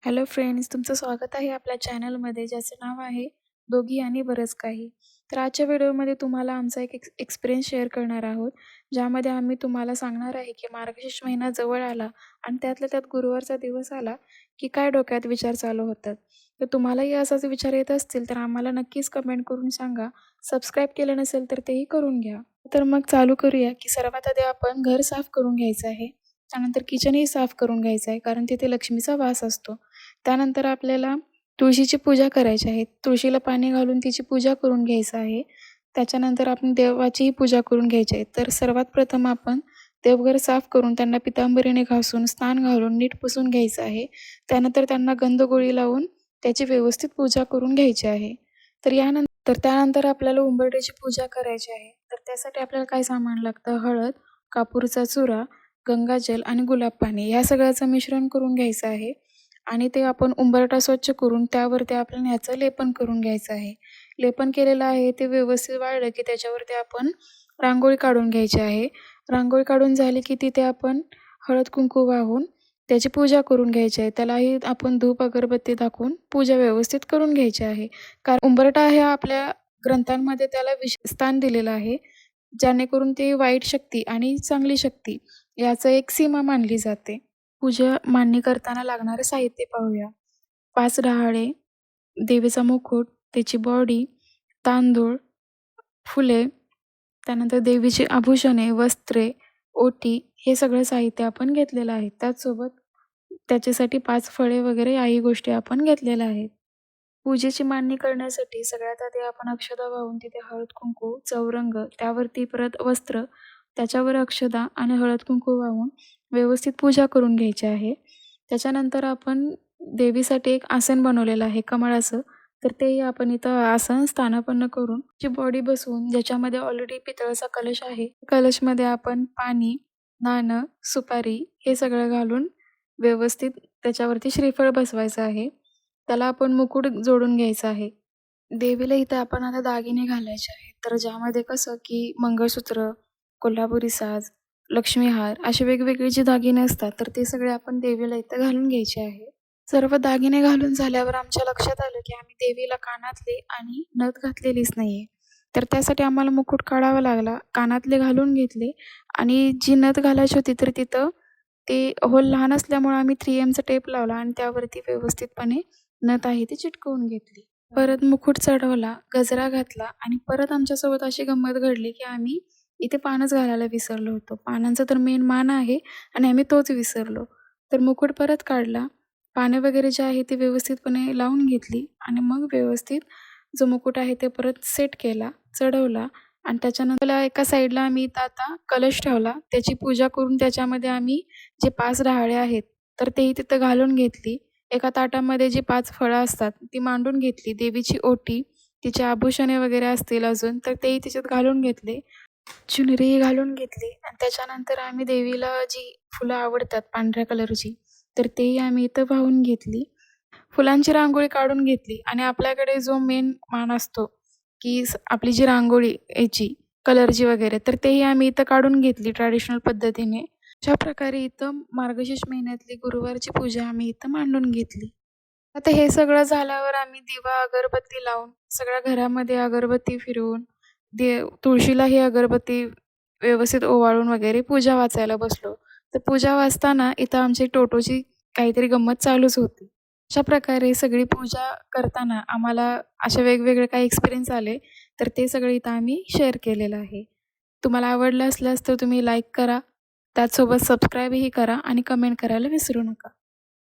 Hello friends, तुमचं स्वागत आहे आपल्या चॅनलमध्ये ज्याचं नाव आहे दोघी आणि बरंच काही. तर आजच्या व्हिडिओमध्ये तुम्हाला आमचा एक एक्सपिरियन्स शेअर करणार आहोत, ज्यामध्ये आम्ही तुम्हाला सांगणार आहे की मार्गशीर्ष महिना जवळ आला आणि त्यातल्या त्यात गुरुवारचा दिवस आला की काय डोक्यात विचार चालू होतात. तर तुम्हालाही असाच विचार येत असतील तर आम्हाला नक्कीच कमेंट करून सांगा. सबस्क्राईब केलं नसेल तर तेही करून घ्या. तर मग चालू करूया की सर्वात आधी आपण घर साफ करून घ्यायचं आहे. त्यानंतर किचनही साफ करून घ्यायचं आहे, कारण तिथे लक्ष्मीचा वास असतो. त्यानंतर आपल्याला तुळशीची पूजा करायची आहे. तुळशीला पाणी घालून तिची पूजा करून घ्यायचं आहे. त्याच्यानंतर आपण देवाचीही पूजा करून घ्यायची आहे. तर सर्वात प्रथम आपण देवघर साफ करून त्यांना पितांबरीने घासून, स्नान घालून नीट पुसून घ्यायचं आहे. त्यानंतर त्यांना गंधगोळी लावून त्याची व्यवस्थित पूजा करून घ्यायची आहे. त्यानंतर आपल्याला उंबरठ्याची पूजा करायची आहे. तर त्यासाठी आपल्याला काय सामान लागतं? हळद, कापूरचा चुरा, गंगाजल आणि गुलाब पाणी या सगळ्याचं मिश्रण करून घ्यायचं आहे. आणि ते आपण उंबरठा स्वच्छ करून त्यावरती आपल्याला ह्याचं लेपन करून घ्यायचं आहे. लेपन केलेलं आहे ते व्यवस्थित वाळलं की त्याच्यावरती आपण रांगोळी काढून घ्यायची आहे. रांगोळी काढून झाली की तिथे आपण हळद-कुंकू वाहून त्याची पूजा करून घ्यायची आहे. त्यालाही आपण धूप अगरबत्ती दाखवून पूजा व्यवस्थित करून घ्यायची आहे. कारण उंबरठा हे आपल्या ग्रंथांमध्ये त्याला विशेष स्थान दिलेलं आहे, जेणेकरून ते वाईट शक्ती आणि चांगली शक्ती याचं एक सीमा मानली जाते. पूजा मांडणी करताना लागणारं साहित्य पाहूया. 5 डहाळे, देवीचा मुकुट, त्याची बॉडी, तांदूळ, फुले, त्यानंतर देवीची आभूषणे, वस्त्रे, ओटी हे सगळं साहित्य आपण घेतलेलं आहे. त्याचसोबत त्याच्यासाठी 5 फळे वगैरे याही गोष्टी आपण घेतलेल्या आहेत. पूजेची मांडणी करण्यासाठी सगळ्यात आधी आपण अक्षता वाहून तिथे हळद-कुंकू, चौरंग, त्यावरती परत वस्त्र, त्याच्यावर अक्षता आणि हळद-कुंकू वाहून व्यवस्थित पूजा करून घ्यायची आहे. त्याच्यानंतर आपण देवीसाठी एक आसन बनवलेलं आहे कमळाचं, तर तेही आपण इथं आसन स्थानापन्न करून ची बॉडी बसवून ज्याच्यामध्ये ऑलरेडी पितळाचा कलश आहे. कलशमध्ये आपण पाणी, नाणं, सुपारी हे सगळं घालून व्यवस्थित त्याच्यावरती श्रीफळ बसवायचं आहे. त्याला आपण मुकुट जोडून घ्यायचा आहे. देवीला इथं आपण आता दागिने घालायचे आहेत. तर ज्यामध्ये कसं की मंगळसूत्र, कोल्हापुरी साज, लक्ष्मीहार असे वेगवेगळे जे दागिने असतात, तर ते सगळे आपण देवीला इथं घालून घ्यायचे आहे. सर्व दागिने घालून झाल्यावर आमच्या लक्षात आलं की आम्ही देवीला कानातले आणि नथ घातलेलीच नाहीये. तर त्यासाठी आम्हाला मुकुट काढावा लागला. कानातले घालून घेतले आणि जी नथ घालायची होती तर तिथं ते होल लहान असल्यामुळे आम्ही 3Mचा टेप लावला आणि त्यावरती व्यवस्थितपणे नथ आहे ती चिटकवून घेतली. परत मुकुट चढवला, गजरा घातला आणि परत आमच्यासोबत अशी गंमत घडली की आम्ही इथे पानच घालायला विसरलो होतो. पानांचा तर मेन मान आहे आणि आम्ही तोच विसरलो. तर मुकुट परत काढला, पाने वगैरे जे आहे ते व्यवस्थितपणे लावून घेतली आणि मग व्यवस्थित जो मुकुट आहे ते परत सेट केला, चढवला आणि त्याच्यानंतर एका साईडला आम्ही इथं आता कलश ठेवला. त्याची पूजा करून त्याच्यामध्ये आम्ही जे 5 डहाळे आहेत, तर तेही तिथं घालून घेतली. एका ताटामध्ये जी 5 फळं असतात ती मांडून घेतली. देवीची ओटी, तिचे आभूषणे वगैरे असतील अजून, तर तेही त्याच्यात घालून घेतले. चुनरीही घालून घेतली आणि त्याच्यानंतर आम्ही देवीला जी फुलं आवडतात पांढऱ्या कलरची, तर तेही आम्ही इथं वाहून घेतली. फुलांची रांगोळी काढून घेतली आणि आपल्याकडे जो मेन मान असतो, की आपली जी रांगोळी याची कलरची वगैरे, तर तेही आम्ही इथं काढून घेतली ट्रॅडिशनल पद्धतीने. अशा प्रकारे इथं मार्गशीर्ष महिन्यातली गुरुवारची पूजा आम्ही इथं मांडून घेतली. आता हे सगळं झाल्यावर आम्ही दिवा, अगरबत्ती लावून सगळ्या घरामध्ये अगरबत्ती फिरवून तुळशीला ही अगरबत्ती व्यवस्थित ओवाळून वगैरे पूजा वाचायला बसलो. तर पूजा वाचताना इथं आमची टोटोची काहीतरी गंमत चालूच होती. अशा प्रकारे सगळी पूजा करताना आम्हाला असे वेगवेगळे काही एक्सपिरियन्स आले, तर ते सगळे इथं आम्ही शेअर केलेलं आहे. तुम्हाला आवडलं असल्यास तर तुम्ही लाईक करा, त्याचसोबत सबस्क्राईबही करा आणि कमेंट करायला विसरू नका.